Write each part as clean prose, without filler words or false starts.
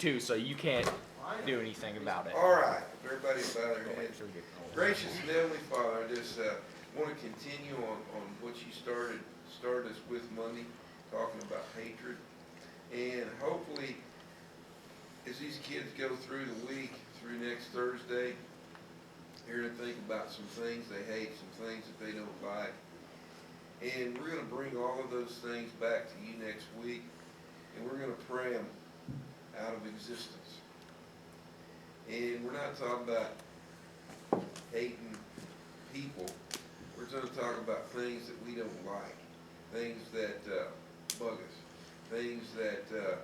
too, so you can't do anything about it. All right, everybody bow their heads. Gracious and Heavenly Father, I just want to continue on what you started us with Monday, talking about hatred. And hopefully, as these kids go through the week, through next Thursday, they're going to think about some things they hate, some things that they don't like. And we're going to bring all of those things back to you next week, and we're going to pray them out of existence. And we're not talking about hating people. We're going to talk about things that we don't like, things that bug us, things that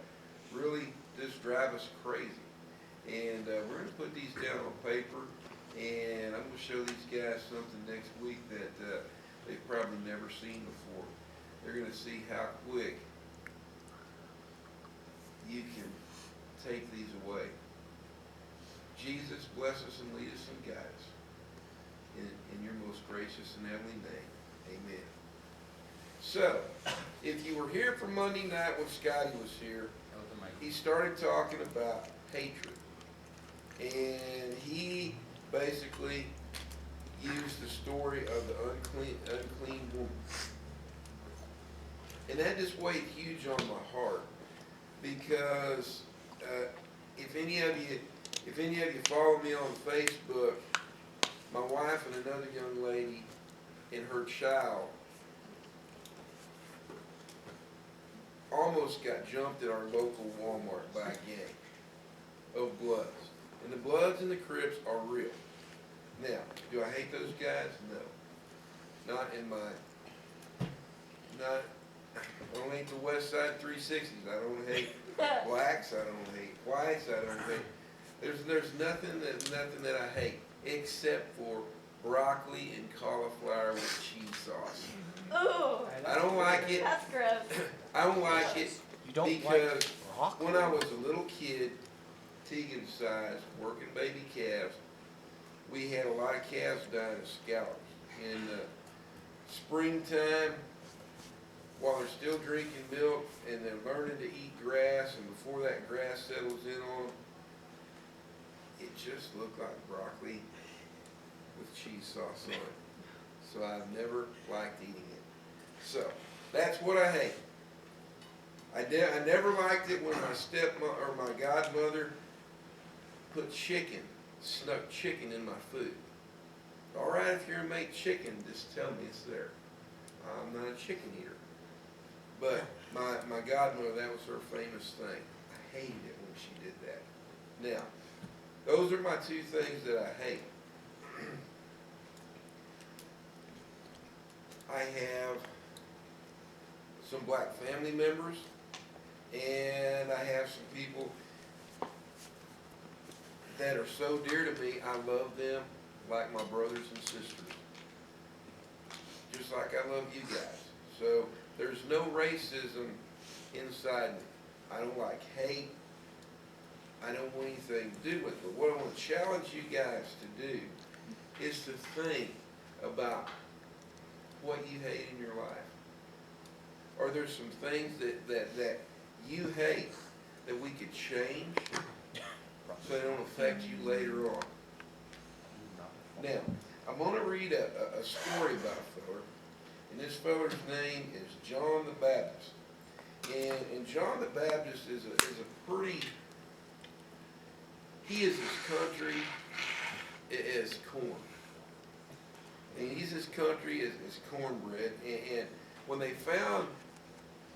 really just drive us crazy. And we're going to put these down on paper, and I'm going to show these guys something next week that they've probably never seen before. They're going to see how quick you can take these away. Jesus, bless us and lead us and guide us. In your most gracious and heavenly name, amen. So, if you were here for Monday night when Scotty was here, he started talking about hatred. And he basically used the story of the unclean woman. And that just weighed huge on my heart, because if any of you follow me on Facebook, my wife and another young lady and her child almost got jumped at our local Walmart by a gang of Bloods. And the Bloods and the Crips are real. Now, do I hate those guys? No. Not in my, I don't hate the West Side 360s. I don't hate blacks. I don't hate whites. I don't hate, there's nothing that I hate, except for broccoli and cauliflower with cheese sauce. Ooh, I don't like it. that's gross. I don't like it You don't because like broccoli? when I was a little kid, Tegan's size, working baby calves, we had a lot of calves dying of scallops. In the springtime, while they're still drinking milk and they're learning to eat grass, and before that grass settles in on them, it just looked like broccoli with cheese sauce on it. So I've never liked eating it. So that's what I hate. I never liked it when my stepmother or my godmother put snuck chicken in my food. All right, if you're gonna make chicken, just tell me it's there. I'm not a chicken eater. But my godmother, that was her famous thing. I hated it when she did that. Now, those are my two things that I hate. I have some black family members, and I have some people that are so dear to me. I love them like my brothers and sisters, just like I love you guys. So there's no racism inside me. I don't like hate. I don't want anything to do with it. But what I want to challenge you guys to do is to think about what you hate in your life. Are there some things that you hate that we could change so they don't affect you later on? Now, I'm going to read a story about a feller, and this feller's name is John the Baptist. And John the Baptist is a pretty, he is as country as corn. And he's as country as cornbread. And when they found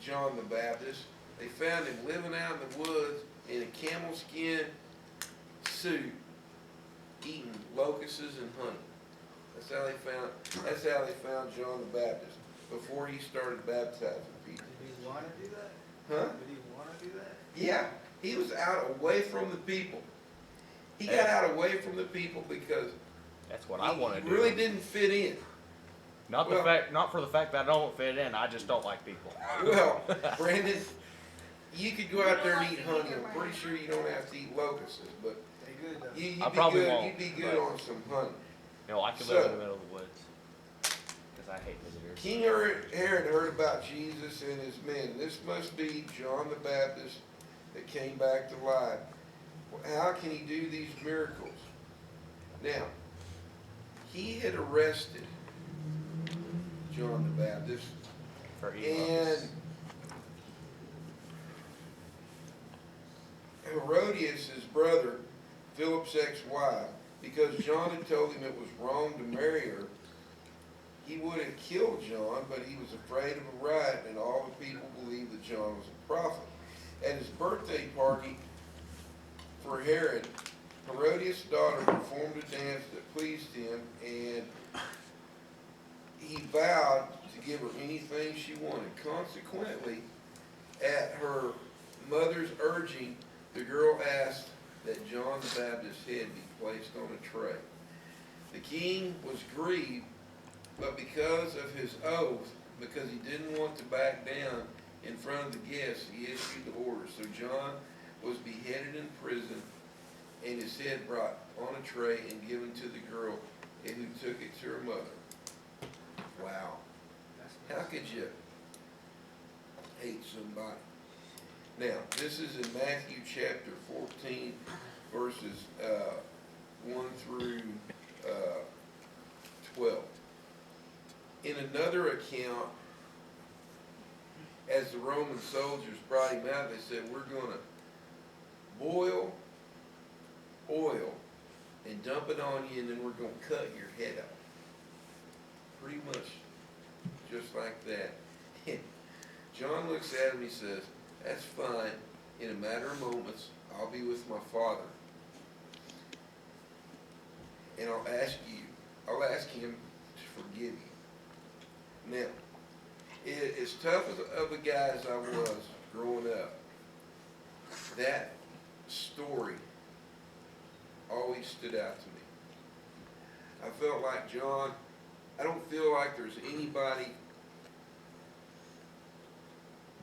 John the Baptist, they found him living out in the woods in a camel skin suit, eating locusts and honey. That's how they found John the Baptist before he started baptizing people. Did he want to do that? Huh? Did he want to do that? Yeah, he was out away from the people. He got out away from the people because That's what I want to he do. really didn't fit in. Not for the fact that I don't fit in. I just don't like people. Well, Brandon, you could go out there and eat honey. I'm pretty sure you don't have to eat locusts, but They good though. you'd I be probably good. won't, You'd be good but- on some honey. You know, I can live in the middle of the woods because I hate visitors. King Herod heard about Jesus and his men. This must be John the Baptist that came back to life. How can he do these miracles? Now, he had arrested John the Baptist, For evil. and Herodias, his brother, Philip's ex-wife, because John had told him it was wrong to marry her, he would have killed John, but he was afraid of a riot, and all the people believed that John was a prophet. At his birthday party for Herod, Herodias' daughter performed a dance that pleased him, and he vowed to give her anything she wanted. Consequently, at her mother's urging, the girl asked that John the Baptist's head be placed on a tray. The king was grieved, but because of his oath, because he didn't want to back down in front of the guests, he issued the order. So John was beheaded in prison, and his head brought on a tray and given to the girl, and who took it to her mother. Wow. How could you hate somebody? Now, this is in Matthew chapter 14, verses 1 through 12. In another account, as the Roman soldiers brought him out, they said, we're going to boil oil and dump it on you, and then we're going to cut your head off. Pretty much just like that. John looks at him and he says, that's fine. In a matter of moments, I'll be with my Father. And I'll ask him to forgive you. Now, as tough of a guy as I was growing up, that story always stood out to me. I felt like John, I don't feel like there's anybody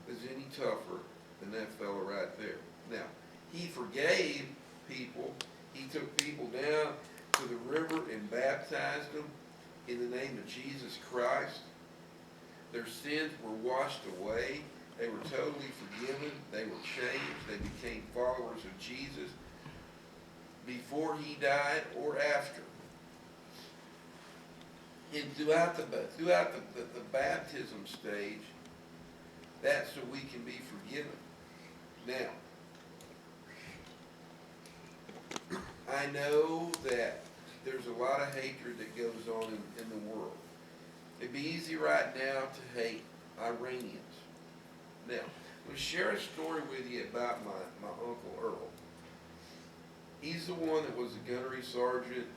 that's any tougher than that fella right there. Now, he forgave people. He took people down to the river and baptized them in the name of Jesus Christ. Their sins were washed away. They were totally forgiven. They were changed. They became followers of Jesus before he died or after. And throughout the baptism stage, that's so we can be forgiven. Now, I know that there's a lot of hatred that goes on in the world. It'd be easy right now to hate Iranians. Now, I'm going to share a story with you about my Uncle Earl. He's the one that was a gunnery sergeant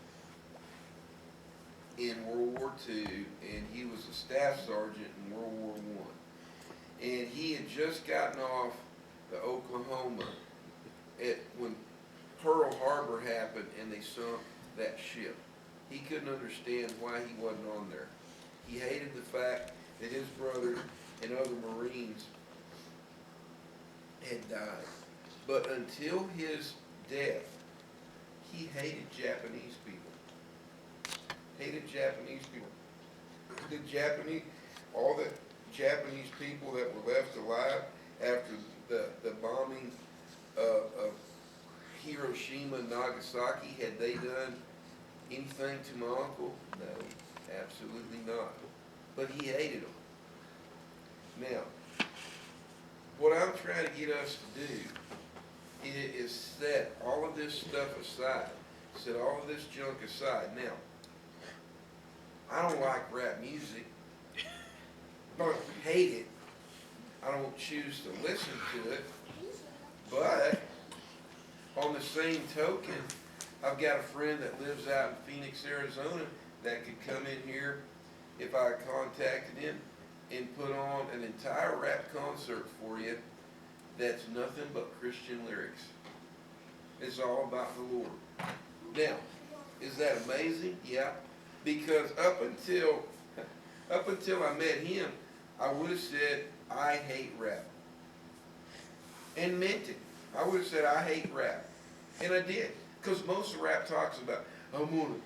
in World War II, and he was a staff sergeant in World War I. And he had just gotten off the Oklahoma when Pearl Harbor happened and they sunk that ship. He couldn't understand why he wasn't on there. He hated the fact that his brother and other Marines had died. But until his death, he hated Japanese people. Hated Japanese people. All the Japanese people that were left alive after the bombing of Hiroshima and Nagasaki, had they done anything to my uncle? No, absolutely not. But he hated them. Now, what I'm trying to get us to do is set all of this stuff aside. Set all of this junk aside. Now, I don't like rap music. I don't hate it. I don't choose to listen to it. But on the same token, I've got a friend that lives out in Phoenix, Arizona, that could come in here if I contacted him and put on an entire rap concert for you that's nothing but Christian lyrics. It's all about the Lord. Now, is that amazing? Yeah. Because up until I met him, I would have said, I hate rap. And meant it. I would have said, I hate rap. And I did. Because most of rap talks about, I'm going to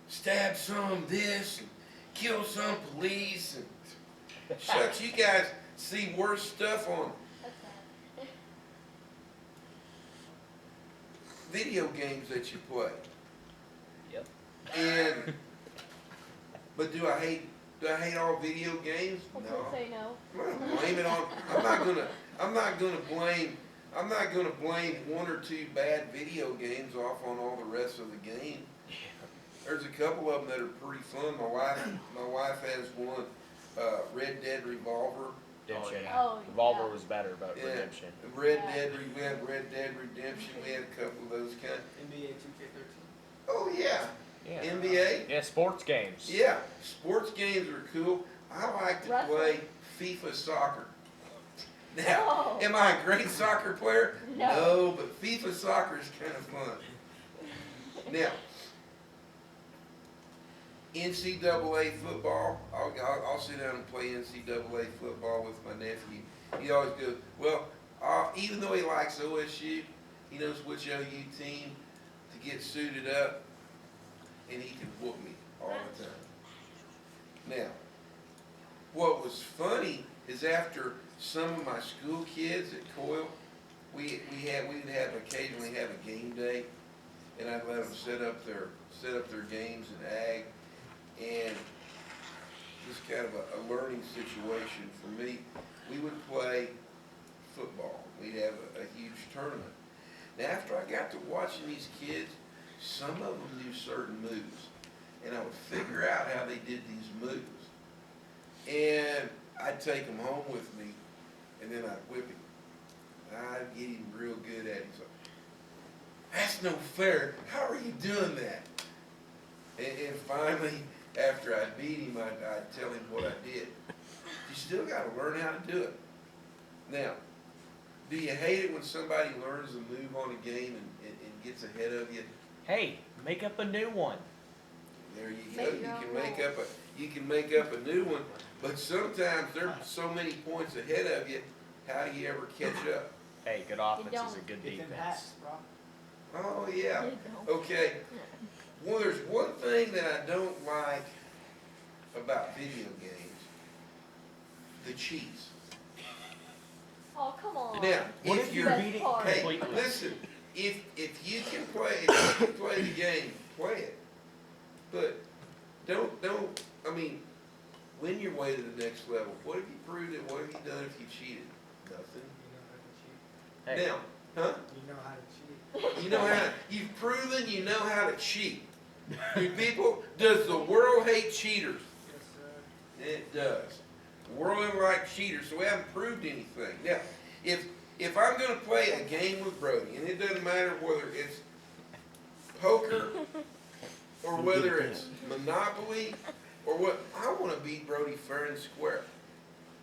stab some this and kill some police. And shucks, you guys see worse stuff on video games that you play. Yep. And, but do I hate all video games? Hopefully No. say no. I'm not gonna blame it on, I'm not gonna blame one or two bad video games off on all the rest of the game. There's a couple of them that are pretty fun. My wife has one, Red Dead Revolver. Redemption. Oh, Revolver yeah. was better, but Yeah. Redemption. We had Red Dead Redemption, we had a couple of those kind. NBA 2K13. Oh, yeah. Yeah. NBA? Yeah, sports games. Yeah, sports games are cool. I like to Wrestling. play FIFA soccer. Now, Oh. am I a great soccer player? No. But FIFA soccer is kind of fun. Now, NCAA football, I'll sit down and play NCAA football with my nephew. He always goes, well, even though he likes OSU, he knows which OU team to get suited up, and he can whoop me all the time. Now, what was funny is after some of my school kids at Coyle, we would occasionally have a game day, and I'd let them set up their games in ag, and just kind of a learning situation for me. We would play football. We'd have a huge tournament. Now, after I got to watching these kids, some of them knew certain moves, and I would figure out how they did these moves. And I'd take them home with me, and then I'd whip him. I'd get him real good at it. He's like, that's no fair. How are you doing that? And finally, after I beat him, I'd tell him what I did. You still got to learn how to do it. Now, do you hate it when somebody learns a move on a game and gets ahead of you? Hey, make up a new one. There you Make go. your You own can make up a new one, but sometimes they're so many points ahead of you. How do you ever catch up? Hey, good offense is a don't. good Get them defense. hats, bro. Oh yeah. You don't. Okay. Well, there's one thing that I don't like about video games: the cheats. Oh, come on. Now, What if if you're That's beating hard. hey, completely? listen, if you can play the game, play it. But don't. I mean, win your way to the next level. What have you proved it? What have you done if you cheated? Nothing. You know how to cheat. Hey, Now, huh? You know how to cheat. You know how. You've proven you know how to cheat. Do people? Does the world hate cheaters? Yes, sir. It does. The world doesn't like cheaters, so we haven't proved anything. Now, if I'm going to play a game with Brody, and it doesn't matter whether it's poker or whether it's Monopoly or what, I want to beat Brody fair and square.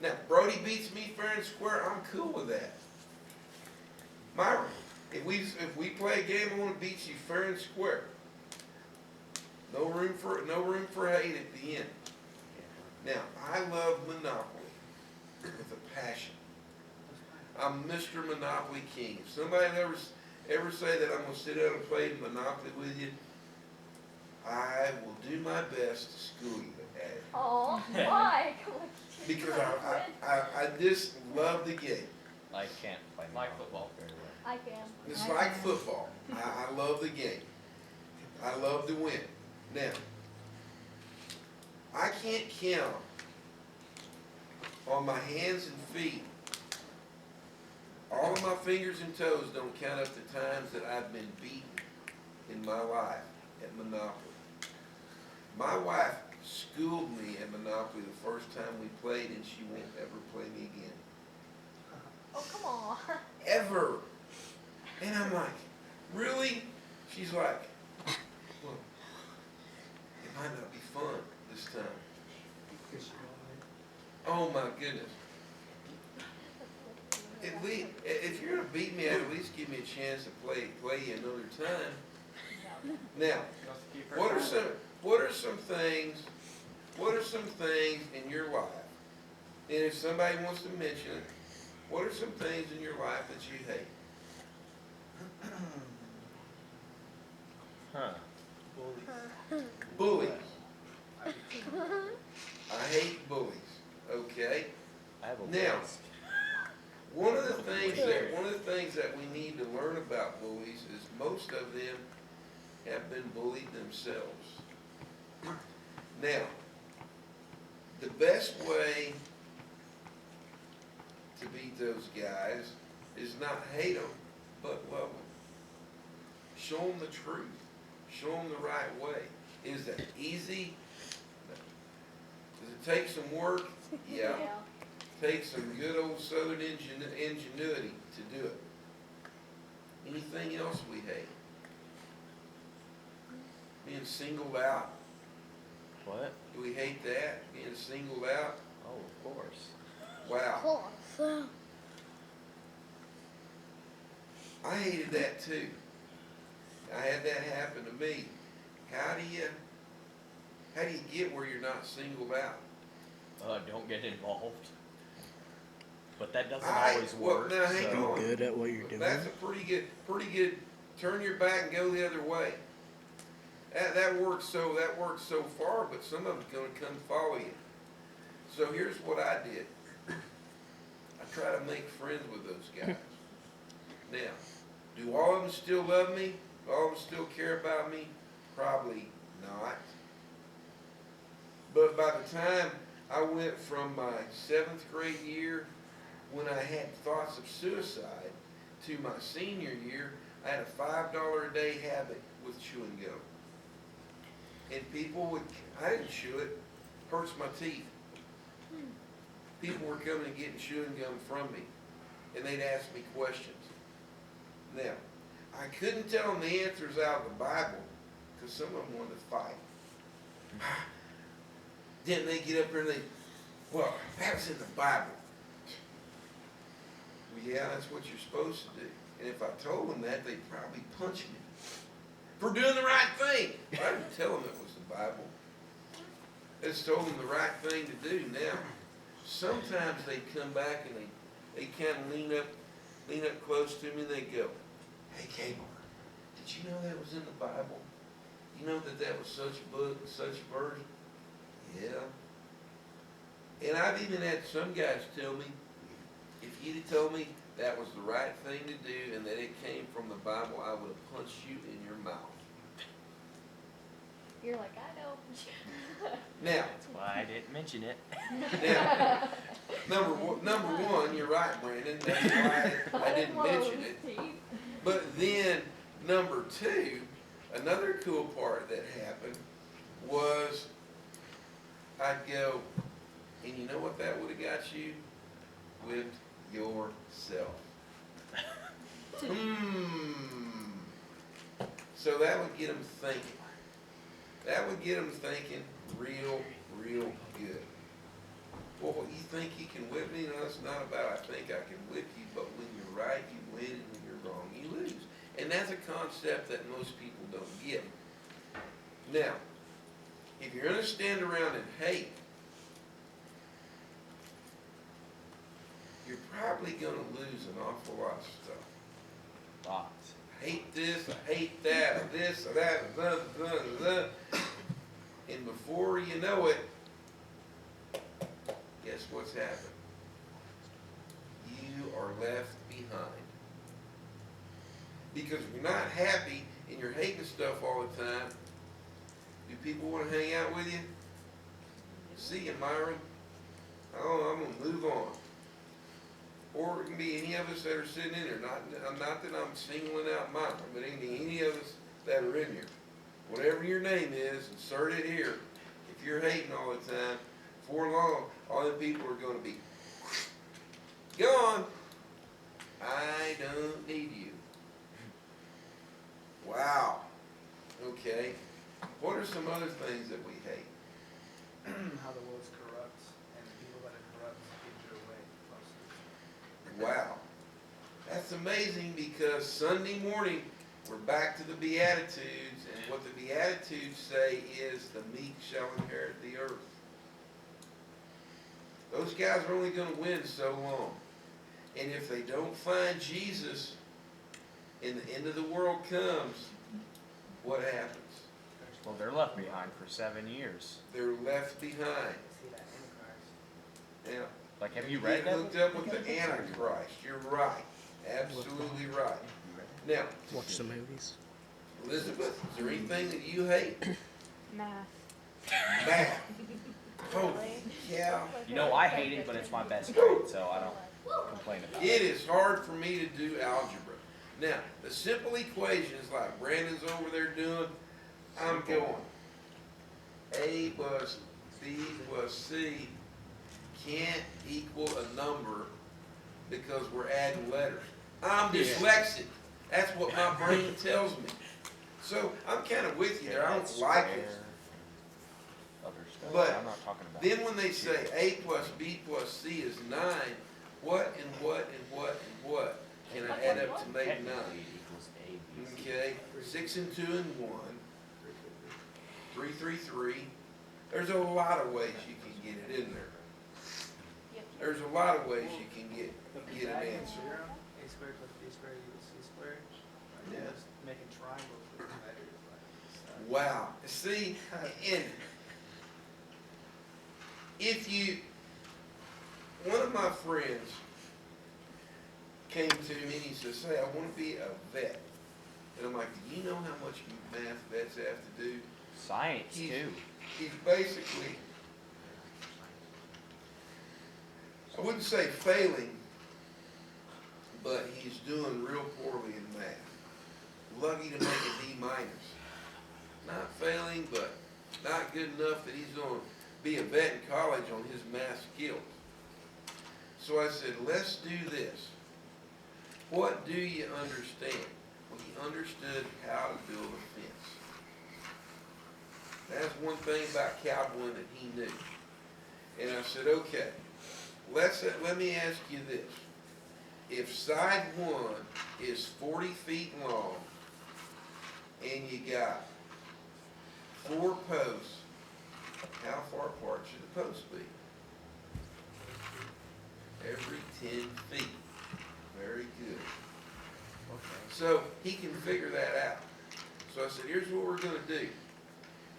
Now, Brody beats me fair and square, I'm cool with that. Myron, if we play a game, I want to beat you fair and square. No room for hate at the end. Now, I love Monopoly with a passion. I'm Mr. Monopoly King. If somebody ever say that I'm going to sit down and play Monopoly with you, I will do my best to school you at it. Oh, why? Come on. Because I just love the game. I can't play Like football. very well. I can. It's like football. I love the game. I love to win. Now, I can't count on my hands and feet. All of my fingers and toes don't count up the times that I've been beaten in my life at Monopoly. My wife schooled me at Monopoly the first time we played, and she won't ever play me again. Oh, come on. Ever. And I'm like, really? She's like, well, it might not be fun this time. Because you don't Oh my goodness. At least, if you're gonna beat me, at least give me a chance to play you another time. Now, what are some things in your life? And if somebody wants to mention it, what are some things in your life that you hate? Huh. Bullies. I hate bullies. Okay. I have a Now, list. one of the things that we need to learn about bullies is most of them have been bullied themselves. Now, the best way to beat those guys is not hate them, but love them. Show them the truth. Show them the right way. Is that easy? No. Does it take some work? Yeah. Takes some good old Southern ingenuity to do it. Anything else we hate? Being singled out. What? Do we hate that? Being singled out? Oh, of course. Wow. I hated that too. I had that happen to me. How do you get where you're not singled out? Don't get involved. But that doesn't I- always well, work. now, hang so- on. Good at what you're doing. That's a pretty good, turn your back and go the other way. That works so far, but some of them's gonna come follow you. So here's what I did. I try to make friends with those guys. Now, do all of them still love me? Do all of them still care about me? Probably not. But by the time I went from my 7th grade year, when I had thoughts of suicide, to my senior year, I had a $5 a day habit with chewing gum. And people would, I didn't chew it, hurts my teeth. People were coming and getting chewing gum from me, and they'd ask me questions. Now, I couldn't tell them the answers out of the Bible, because some of them wanted to fight. Then they get up there and well, that's in the Bible. Well, yeah, that's what you're supposed to do. And if I told them that, they'd probably punch me for doing the right thing. I didn't tell them it was the Bible. I just told them the right thing to do. Now, sometimes they come back and they kind of lean up close to me and they go, "Hey, Kmart, did you know that was in the Bible? You know that was such a book, such a version?" Yeah. And I've even had some guys tell me, if you'd have told me that was the right thing to do and that it came from the Bible, I would have punched you in your mouth. You're like, I know. Now, That's why I didn't mention it. now, number one, you're right, Brandon. That's why I didn't mention it. But then, number two, another cool part that happened was I'd go, and you know what that would have got you? With yourself. So that would get them thinking. That would get them thinking real good. Well, you think you can whip me? No, it's not about I think I can whip you, but when you're right, you win, and when you're wrong, you lose. And that's a concept that most people don't get. Now, if you're going to stand around and hate, you're probably going to lose an awful lot of stuff. Lots. I hate this, I hate that, or this, or that, or that. And before you know it, guess what's happened? You are left behind. Because if you're not happy and you're hating stuff all the time, do people want to hang out with you? See you, Myron. Oh, I'm going to move on. Or it can be any of us that are sitting in there. Not that I'm singling out Myron, but it can be any of us that are in here. Whatever your name is, insert it here. If you're hating all the time, before long, all the people are going to be gone. I don't need you. Wow. Okay. What are some other things that we hate? How the world's corrupt and the people that are corrupt get their way most of the time. Wow. That's amazing because Sunday morning we're back to the Beatitudes, and what the Beatitudes say is the meek shall inherit the earth. Those guys are only going to win so long. And if they don't find Jesus and the end of the world comes, what happens? Well, they're left behind for 7 years. They're left behind. See that Antichrist. Now, Like, have you read get that? hooked up with the Antichrist. You're right. Absolutely right. Now, Watch some movies. Elizabeth, is there anything that you hate? Math. Math. Oh, Really? yeah. You know, I hate it, but it's my best grade, so I don't complain about it. It is hard for me to do algebra. Now, the simple equations like Brandon's over there doing, I'm going A plus B plus C can't equal a number because we're adding letters. I'm dyslexic. That's what my brain tells me. So I'm kind of with you there. I don't like it. Other stuff, But I'm not talking about. Then when they say A plus B plus C is 9, what and what and what and what can I add up to make 9? Okay, 6 and 2 and 1, 3, 3, 3. There's a lot of ways you can get it in there. There's a lot of ways you can get an answer. Theorem, A squared plus B squared equals C squared. Like, Yeah. just making triangles with letters like. Wow. See, and if you, one of my friends came to me and he says, "Hey, I want to be a vet." And I'm like, "Do you know how much math vets have to do?" Science too. He's basically, I wouldn't say failing, but he's doing real poorly in math. Lucky to make a D minus. Not failing, but not good enough that he's going to be a vet in college on his math skills. So I said, let's do this. What do you understand? Well, he understood how to build a fence. That's one thing about cowboying that he knew. And I said, okay, let me ask you this. If side 1 is 40 feet long and you got 4 posts, how far apart should the posts be? Every 10 feet. Very good. So he can figure that out. So I said, here's what we're going to do.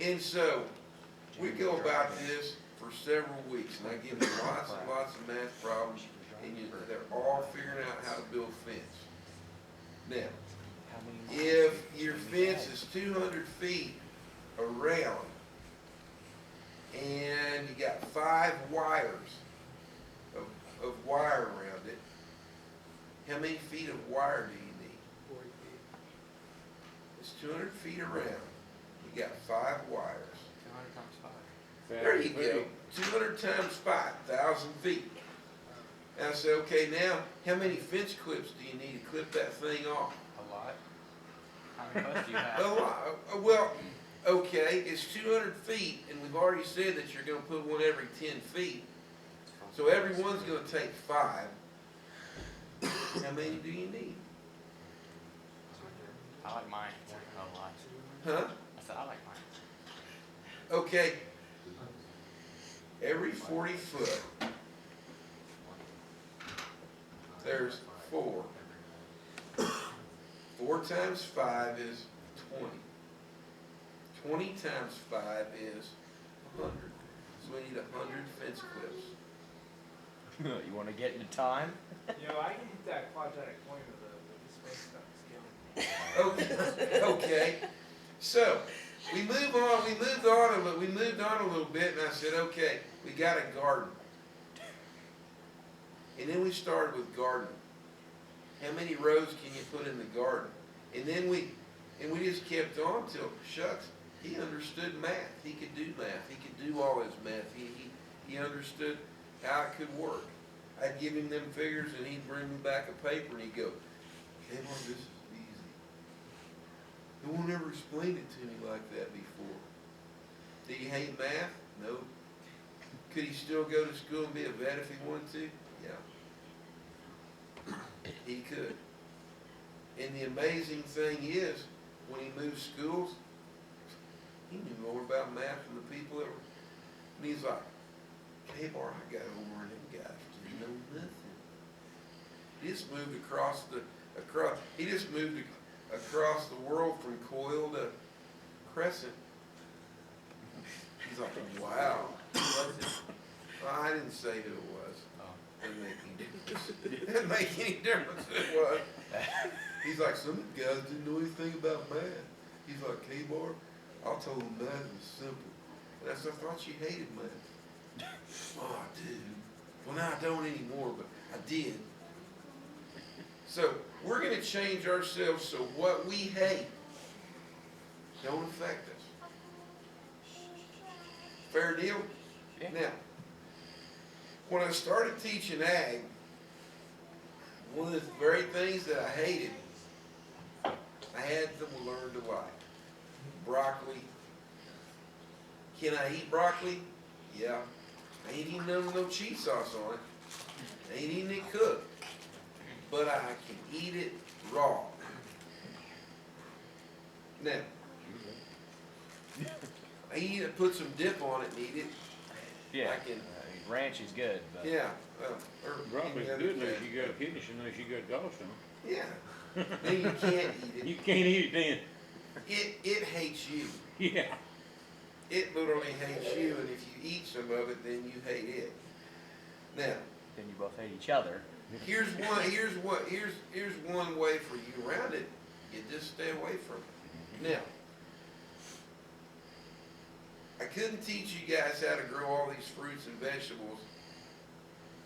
And so we go about this for several weeks, and I give them lots and lots of math problems, and they're all figuring out how to build fence. Now, if your fence is 200 feet around, and you got 5 wires of wire around it, how many feet of wire do you need? 40 feet. It's 200 feet around. You got 5 wires. 200 times 5. There you go. 200 times 5, 1,000 feet. And I said, okay, now, how many fence clips do you need to clip that thing off? A lot. How many posts do you A have? lot. Well, okay, it's 200 feet, and we've already said that you're going to put one every 10 feet. So every one's going to take 5. How many do you need? I like mine a lot. Huh? I said I like mine. Okay. Every 40 foot, there's 4. 4 times 5 is 20. 20 times 5 is 100. So we need 100 fence clips. You want to get into time? You know, I can hit that quadratic point with this space stuff. Okay. Okay. So we moved on a little bit, and I said, okay, we got a garden. And then we started with gardening. How many rows can you put in the garden? And then we just kept on till, shucks, he understood math. He could do math. He could do all his math. He understood how it could work. I'd give him them figures, and he'd bring me back a paper, and he'd go, "Come on, this is easy. No one ever explained it to me like that before." Did he hate math? No. Could he still go to school and be a vet if he wanted to? Yeah. He could. And the amazing thing is, when he moved schools, he knew more about math than the people that were. And he's like, "K-Bar, I got over and them guys didn't know nothing." He just moved across the world from Coyle to Crescent. He's like, "Wow." I didn't say who it was. Didn't make any difference. Didn't make any difference who it was. He's like, some of the guys didn't know anything about math. He's like, K-Bar, I told him math was simple. And I said, I thought you hated math. Oh, dude. Well, now I don't anymore, but I did. So we're gonna change ourselves so what we hate don't affect us. Fair deal? Yeah. Now, when I started teaching ag, one of the very things that I hated, I had them learn to like. Broccoli. Can I eat broccoli? Yeah. I ain't eating none with no cheese sauce on it. I ain't eating it cooked. But I can eat it raw. Now, I eat it, put some dip on it and eat it. Yeah, I can, ranch is good, but. yeah. Or Broccoli's any other good unless kind. you got kidneys, unless you got gallstones. Yeah. Then you can't eat You it. can't eat it It hates you. then. Yeah. It literally hates you, and if you eat some of it, then you hate it. Now, Then you both hate each other. here's one way for you around it. You just stay away from it. Now, I couldn't teach you guys how to grow all these fruits and vegetables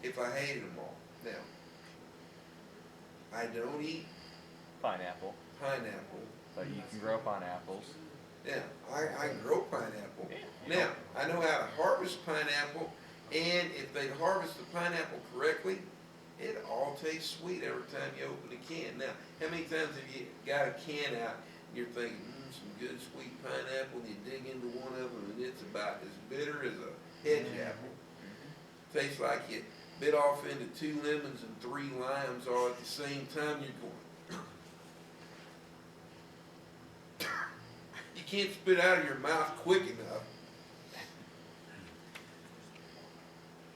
if I hated them all. Now, I don't eat Pineapple, pineapple. but you can grow pineapples. Yeah, I can grow pineapple. Yeah. Now, I know how to harvest pineapple, and if they harvest the pineapple correctly, it all tastes sweet every time you open a can. Now, how many times have you got a can out and you're thinking, some good sweet pineapple, and you dig into one of them and it's about as bitter as a hedge apple. Tastes like you bit off into 2 lemons and 3 limes all at the same time. You're going, you can't spit out of your mouth quick enough.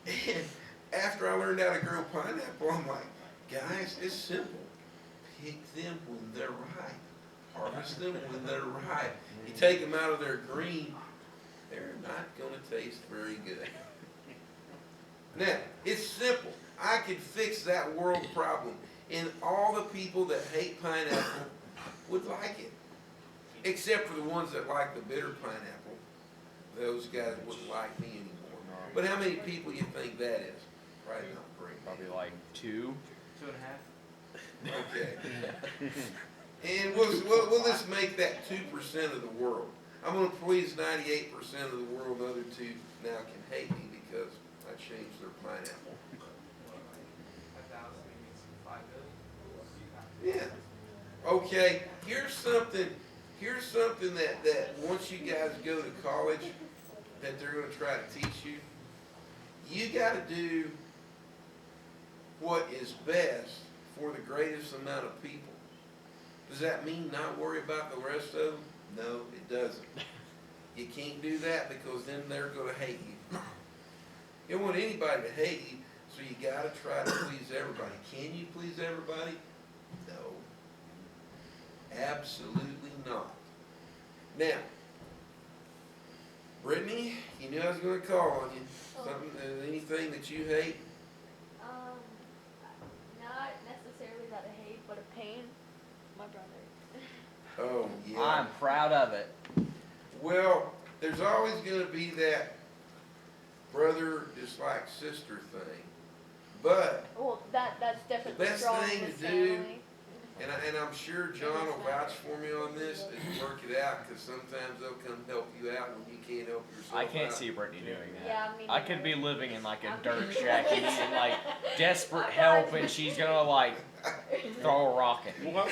And after I learned how to grow pineapple, I'm like, guys, it's simple. Pick them when they're ripe. Harvest them when they're ripe. You take them out of their green, they're not going to taste very good. Now, it's simple. I could fix that world problem, and all the people that hate pineapple would like it. Except for the ones that like the bitter pineapple. Those guys wouldn't like me anymore. But how many people you think that is? Right now, Probably like 2. 2.5. okay. And we'll just make that 2% of the world. I'm going to please 98% of the world. The other 2 now can hate me because I changed their pineapple. 1,000, maybe 5 billion. Yeah. Okay. Here's something that once you guys go to college, that they're going to try to teach you. You got to do what is best for the greatest amount of people. Does that mean not worry about the rest of them? No, it doesn't. You can't do that because then they're going to hate you. You don't want anybody to hate you, so you got to try to please everybody. Can you please everybody? No. Absolutely not. Now, Brittany, you knew I was going to call on you. Something, anything that you hate? Not necessarily that I hate, but a pain. My brother. Oh, yeah. I'm proud of it. Well, there's always going to be that brother dislike sister thing. But, Well, that's definitely The best strong thing in to this do- family. and I'm sure John will vouch for me on this, is work it out, because sometimes they'll come help you out when you can't help yourself I can't out. see Brittany doing that. Yeah, me I could neither. be living in like a I'm- dirt shack and needing like desperate help, and she's gonna like throw a rocket, What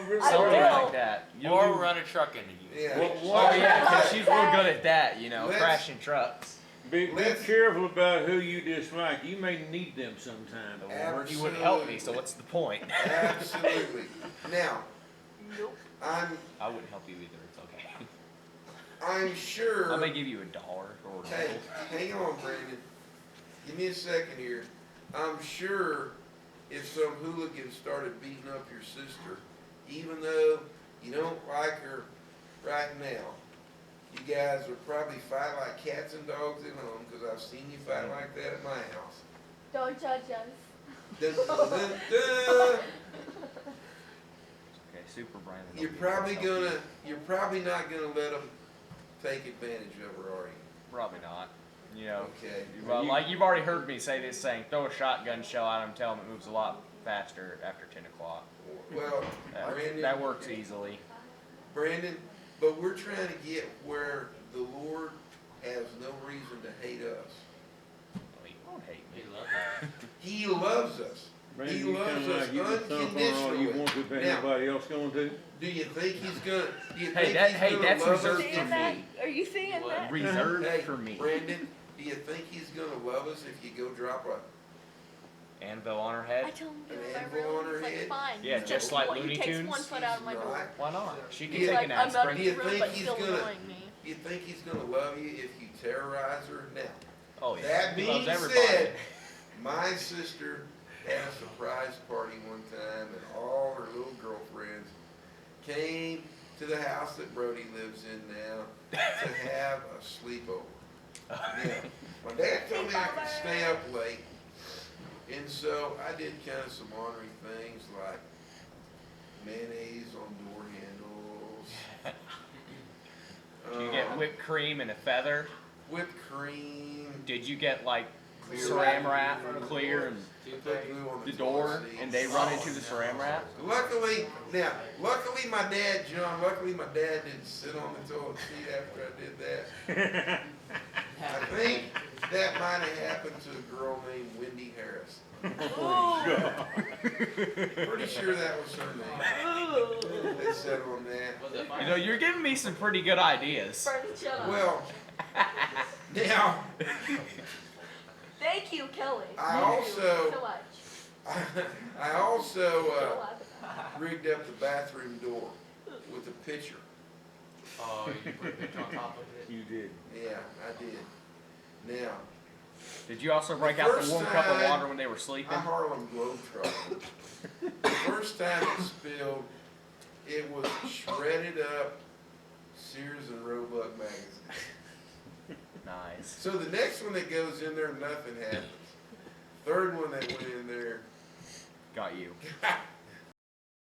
really? I something will. like that. You'll Or do- run a truck into you. Yeah. What- Oh yeah, because she's real good at that, you know, Let's- crashing trucks. Be Let's- careful about who you dislike. You may need them sometime. Or you wouldn't help me, so what's the point? Absolutely. Now, Nope. I wouldn't help you either. It's okay. I'm sure. I may give you $1 or a Hey, nickel. hang on, Brandon. Give me a second here. I'm sure if some hooligan started beating up your sister, even though you don't like her right now, you guys would probably fight like cats and dogs at home, because I've seen you fight like that at my house. Don't judge us. Dun, dun, dun, dun. super Brandon. You're probably not gonna let them take advantage of her, are you? Probably not. You know. Okay. Well, like you've already heard me say this saying, throw a shotgun shell at him, tell him it moves a lot faster after 10 o'clock. Well, That Brandon, works easily. but we're trying to get where the Lord has no reason to hate us. Well, he won't hate me. He loves it. He loves us. Brandon, He you loves kinda us like you can thump on all you unconditionally. want to, but Now- anybody else going to? Do you think he's gonna? Do you Hey, think that- he's hey, gonna that's love us? reserved Seeing for that? me. Are you seeing What? that? Reserved Hey, for me. Brandon, do you think he's gonna love us if you go drop a? Anvil on her I head. told him to An do whatever. anvil on her He's like, head? fine. Yeah, He's just like, like he Looney takes Tunes. one foot out of my He's door. not. Why not? She can He's He's take like, an I'm not aspirin. Do you rude, think but he's still gonna- annoying me. Do you think he's gonna love you if you terrorize her? Now, Oh yeah. that He being loves everybody. said, my sister had a surprise party one time, and all her little girlfriends came to the house that Brody lives in now to have a sleepover. Now, my dad told me I could stay up late, and so I did kind of some ornery things like mayonnaise on door handles. Did you get whipped cream and a feather? Whipped cream. Did you get like Clear saran wrap. wrap clear and Put glue on the toilet door seat. and they run into the saran wrap? Luckily my dad, John, didn't sit on the toilet seat after I did that. I think that might have happened to a girl named Wendy Harris. Pretty sure that was her name. That sat on that. Was it You know, you're giving me some pretty good ideas. Burn, shut up. Well, now, Thank you, Kelly. I Thank also- you so much. I also Still laughing. rigged up the bathroom door with a pitcher. Oh, you put a picture on top of it? You did. Yeah, I did. Now, Did you also break out the First warm cup of time water when they were sleeping? I Harlem Globetrotter. The first time it spilled, it was shredded up Sears and Roebuck magazine. Nice. So the next one that goes in there, nothing happens. Third one that went in there, Got you. got